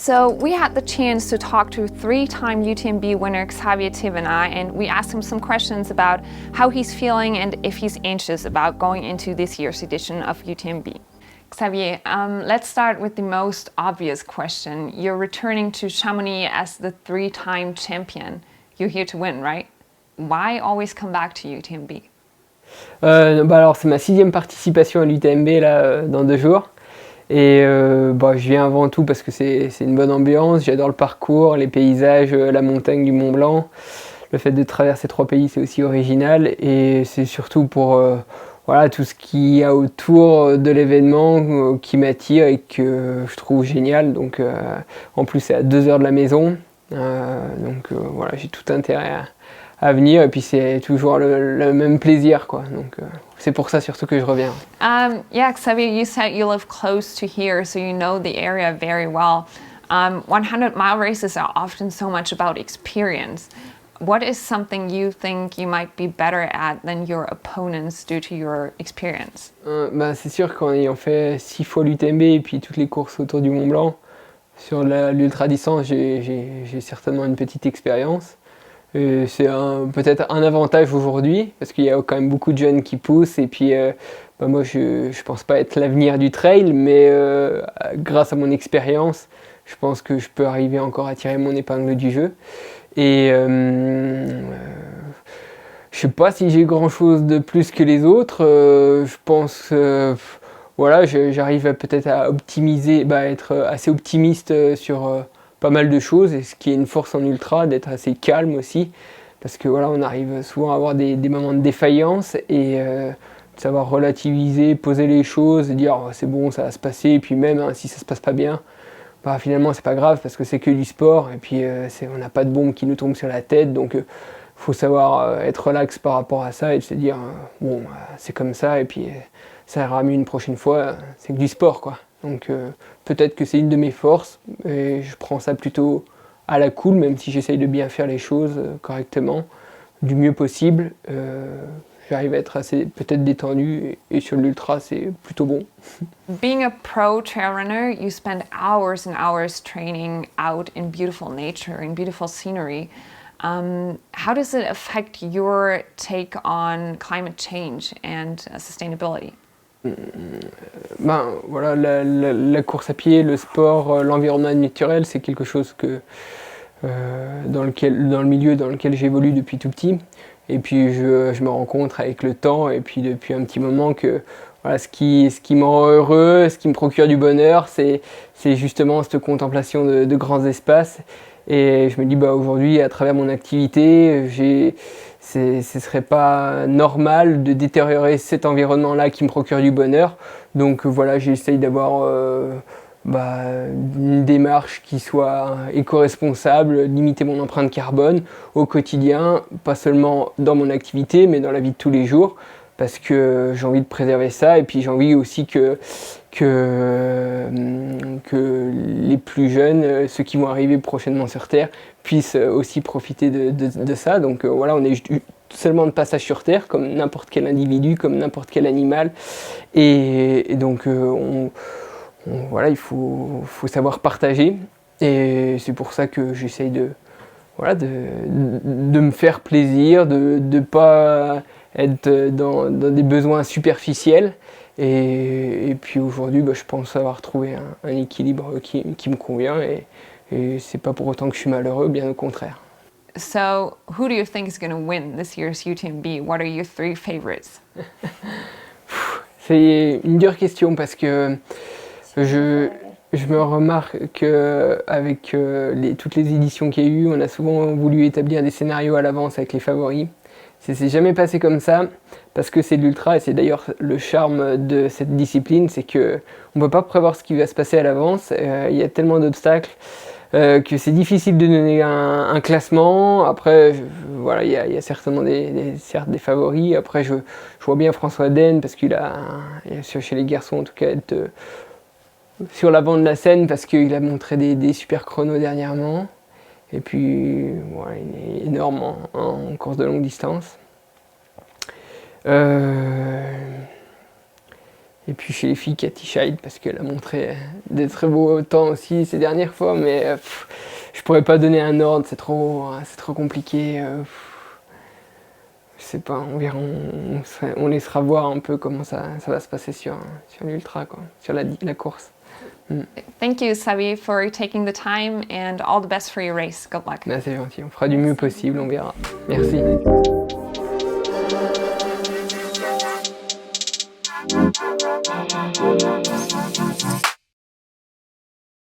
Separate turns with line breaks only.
So we had the chance to talk to three-time UTMB winner Xavier Thévenin, and we asked him some questions about how he's feeling and if he's anxious about going into this year's edition of UTMB. Xavier, let's start with the most obvious question. You're returning to Chamonix as the three-time champion. You're here to win, right? Why always come back to UTMB?
Alors c'est ma 6e participation à l'UTMB là, dans 2 jours. Et je viens avant tout parce que c'est une bonne ambiance, j'adore le parcours, les paysages, la montagne du Mont Blanc. Le fait de traverser 3 pays, c'est aussi original. Et c'est surtout pour tout ce qu'il y a autour de l'événement qui m'attire et que je trouve génial. Donc, en plus, c'est à 2 heures de la maison. J'ai tout intérêt à venir. Et puis, c'est toujours le même plaisir, quoi. Donc, c'est pour ça surtout que je reviens.
Yeah, Xavier, you said you live close to here, so you know the area very well. 100-mile races are often so much about experience. What is something you think you might be better at than your opponents due to your experience?
C'est sûr qu'en ayant fait 6 fois l'UTMB et puis toutes les courses autour du Mont Blanc, sur l'ultra-distance, j'ai certainement une petite expérience. C'est peut-être un avantage aujourd'hui, parce qu'il y a quand même beaucoup de jeunes qui poussent, et puis moi je pense pas être l'avenir du trail, mais grâce à mon expérience, je pense que je peux arriver encore à tirer mon épingle du jeu. Et je sais pas si j'ai grand chose de plus que les autres, je pense j'arrive peut-être à optimiser, être assez optimiste sur pas mal de choses, et ce qui est une force en ultra, d'être assez calme aussi, parce que on arrive souvent à avoir des moments de défaillance, et de savoir relativiser, poser les choses, et dire c'est bon, ça va se passer, et puis même si ça se passe pas bien, finalement c'est pas grave, parce que c'est que du sport, et puis on n'a pas de bombe qui nous tombe sur la tête, donc faut savoir être relax par rapport à ça, et se dire c'est comme ça, et puis ça ira mieux une prochaine fois, c'est que du sport, quoi. Donc peut-être que c'est une de mes forces, et je prends ça plutôt à la cool, même si j'essaye de bien faire les choses correctement, du mieux possible. J'arrive à être assez peut-être détendu, et sur l'ultra c'est plutôt bon.
Being a pro trail runner, you spend hours and hours training out in beautiful nature, in beautiful scenery. How does it affect your take on climate change and sustainability?
La course à pied, le sport, l'environnement naturel, c'est quelque chose que, dans le milieu dans lequel j'évolue depuis tout petit. Et puis je me rends compte avec le temps, et puis depuis un petit moment, que ce qui me rend heureux, ce qui me procure du bonheur, c'est justement cette contemplation de grands espaces. Et je me dis aujourd'hui, à travers mon activité, ce serait pas normal de détériorer cet environnement-là qui me procure du bonheur. Donc j'essaye d'avoir une démarche qui soit éco-responsable, limiter mon empreinte carbone au quotidien, pas seulement dans mon activité, mais dans la vie de tous les jours, parce que j'ai envie de préserver ça, et puis j'ai envie aussi que les plus jeunes, ceux qui vont arriver prochainement sur Terre, puissent aussi profiter de ça. Donc on est seulement de passage sur Terre, comme n'importe quel individu, comme n'importe quel animal, et donc il faut savoir partager, et c'est pour ça que j'essaye de me faire plaisir, de ne pas être dans des besoins superficiels, et puis aujourd'hui je pense avoir trouvé un équilibre qui me convient, et c'est pas pour autant que je suis malheureux, bien au contraire.
So, who do you think is going to win this year's UTMB? What are your 3 favorites?
C'est une dure question, parce que je me remarque qu'avec toutes les éditions qu'il y a eu, on a souvent voulu établir des scénarios à l'avance avec les favoris. C'est jamais passé comme ça, parce que c'est de l'ultra, et c'est d'ailleurs le charme de cette discipline, c'est qu'on ne peut pas prévoir ce qui va se passer à l'avance. Il y a tellement d'obstacles que c'est difficile de donner un classement. Après, il y a certainement certes des favoris. Après, je vois bien François Den, parce qu'il a chez les garçons en tout cas, être sur l'avant de la scène, parce qu'il a montré des super chronos dernièrement. Et puis, il est énorme en course de longue distance. Et puis chez les filles, Katy Scheid, parce qu'elle a montré des très beaux temps aussi ces dernières fois, mais je pourrais pas donner un ordre, c'est trop compliqué. Je sais pas, on verra, on laissera voir un peu comment ça va se passer sur l'ultra, quoi, sur la course.
Thank you, Sabi, for taking the time and all the best for your race. Good luck.
C'est gentil, on fera du mieux possible, on verra. Merci.